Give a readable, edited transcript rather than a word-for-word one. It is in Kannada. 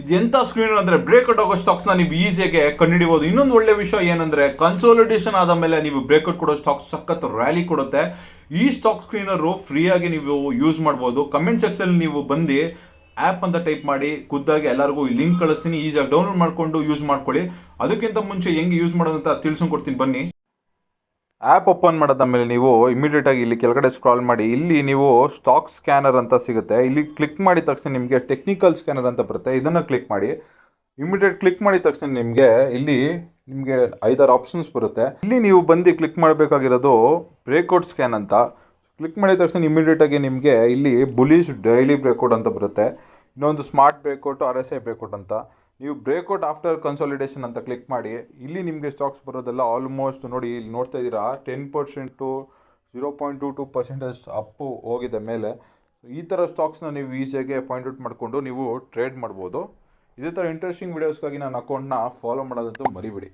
ಇದೆಂಥ ಸ್ಕ್ರೀನ್ ಅಂದರೆ ಬ್ರೇಕ್ಔಟ್ ಆಗೋ ಸ್ಟಾಕ್ಸ್ನ ನೀವು ಈಸಿಯಾಗಿ ಕಂಡುಹಿಡಿಬೋದು. ಇನ್ನೊಂದು ಒಳ್ಳೆ ವಿಷಯ ಏನಂದರೆ ಕನ್ಸೋಲಿಡೇಷನ್ ಆದ ಮೇಲೆ ನೀವು ಬ್ರೇಕ್ಔಟ್ ಕೊಡೋ ಸ್ಟಾಕ್ ಸಖತ್ ರ್ಯಾಲಿ ಕೊಡುತ್ತೆ. ಈ ಸ್ಟಾಕ್ ಸ್ಕ್ರೀನರು ಫ್ರೀಯಾಗಿ ನೀವು ಯೂಸ್ ಮಾಡ್ಬೋದು. ಕಮೆಂಟ್ ಸೆಕ್ಷನ್ ನೀವು ಬಂದು ಆ್ಯಪ್ ಅಂತ ಟೈಪ್ ಮಾಡಿ ಖುದ್ದಾಗಿ ಎಲ್ಲರಿಗೂ ಲಿಂಕ್ ಕಳಿಸ್ತೀನಿ, ಈಸಿಯಾಗಿ ಡೌನ್ಲೋಡ್ ಮಾಡಿಕೊಂಡು ಯೂಸ್ ಮಾಡ್ಕೊಳ್ಳಿ. ಅದಕ್ಕಿಂತ ಮುಂಚೆ ಹೆಂಗೆ ಯೂಸ್ ಮಾಡೋದಂತ ತಿಳಿಸ್ಕೊಡ್ತೀನಿ ಬನ್ನಿ. ಆ್ಯಪ್ ಓಪನ್ ಮಾಡಿದಾದ್ಮೇಲೆ ನೀವು ಇಮಿಡಿಯೇಟಾಗಿ ಇಲ್ಲಿ ಕೆಳಗಡೆ ಸ್ಕ್ರಾಲ್ ಮಾಡಿ, ಇಲ್ಲಿ ನೀವು ಸ್ಟಾಕ್ ಸ್ಕ್ಯಾನರ್ ಅಂತ ಸಿಗುತ್ತೆ. ಇಲ್ಲಿ ಕ್ಲಿಕ್ ಮಾಡಿದ ತಕ್ಷಣ ನಿಮಗೆ ಟೆಕ್ನಿಕಲ್ ಸ್ಕ್ಯಾನರ್ ಅಂತ ಬರುತ್ತೆ, ಇದನ್ನು ಕ್ಲಿಕ್ ಮಾಡಿ. ಇಮಿಡಿಯೇಟ್ ಕ್ಲಿಕ್ ಮಾಡಿದ ತಕ್ಷಣ ನಿಮಗೆ 5-6 ಆಪ್ಷನ್ಸ್ ಬರುತ್ತೆ. ಇಲ್ಲಿ ನೀವು ಬಂದು ಕ್ಲಿಕ್ ಮಾಡಬೇಕಾಗಿರೋದು ಬ್ರೇಕ್ಔಟ್ ಸ್ಕ್ಯಾನ್ ಅಂತ. ಕ್ಲಿಕ್ ಮಾಡಿದ ತಕ್ಷಣ ಇಮಿಡಿಯೇಟಾಗಿ ನಿಮಗೆ ಇಲ್ಲಿ ಬುಲಿಶ್ ಡೈಲಿ ಬ್ರೇಕ್ಔಟ್ ಅಂತ ಬರುತ್ತೆ. ಇನ್ನೊಂದು ಸ್ಮಾರ್ಟ್ ಬ್ರೇಕ್ಔಟು, RSI ಬ್ರೇಕ್ಔಟ್ ಅಂತ. ನೀವು ಬ್ರೇಕ್ಔಟ್ ಆಫ್ಟರ್ ಕನ್ಸಾಲಿಡೇಷನ್ ಅಂತ ಕ್ಲಿಕ್ ಮಾಡಿ. ಇಲ್ಲಿ ನಿಮಗೆ ಸ್ಟಾಕ್ಸ್ ಬರೋದೆಲ್ಲ ಆಲ್ಮೋಸ್ಟ್ ನೋಡಿ, ಇಲ್ಲಿ ನೋಡ್ತಾ ಇದ್ದೀರಾ 10% 0.22% ಅಪ್ಪು ಹೋಗಿದೆ ಮೇಲೆ. ಈ ಥರ ಸ್ಟಾಕ್ಸ್ನ ನೀವು ಈಸಿಯಾಗಿ ಪಾಯಿಂಟ್ ಔಟ್ ಮಾಡಿಕೊಂಡು ನೀವು ಟ್ರೇಡ್ ಮಾಡ್ಬೋದು. ಇದೇ ಥರ ಇಂಟ್ರೆಸ್ಟಿಂಗ್ ವೀಡಿಯೋಸ್ಗಾಗಿ ನನ್ನ ಅಕೌಂಟ್ನ ಫಾಲೋ ಮಾಡೋದಂತೂ ಮರಿಬೇಡಿ.